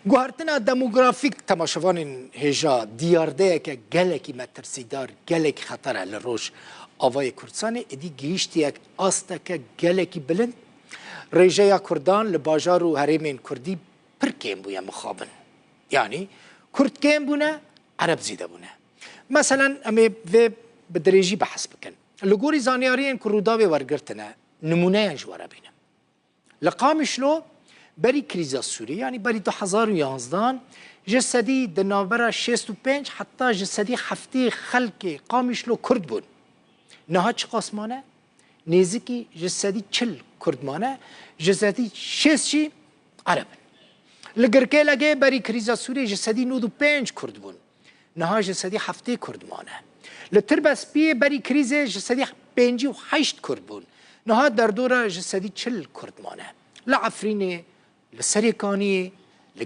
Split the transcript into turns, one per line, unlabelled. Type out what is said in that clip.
گوهرتنا دموگرافیک تماشاوان هجا دیارده که گلکی مترسیدار گلکی خطره لروش آوای کردستان ادی گیشتی یک آسته که گلکی بلند ریجه کردان لباجار و هریمین کردی پر کم بویا مخابن یعنی کرد کم بونه عرب زیده بونه مثلا امی و بدریجی بحث بکن لگوری زانیارین که رودا به ورگرتنه نمونه انجواره بینه لقامشلو بری کریزا سوری یعنی بری 2011 جسدی دنابرا 65 حتی جسدی هفته خلق قامشلو کرد بود نها چه قسمانه نزدیکی جسدی 40 کردمانه جسدی 6 عرب لگرکه لگه بری کریزا سوری جسدی 95 کرد بود نها جسدی هفته کردمانه لتربس بی بری کریز جسدی 58 کرد بود نها در دوره جسدی 40 کردمانه لعفرینه لسریکانی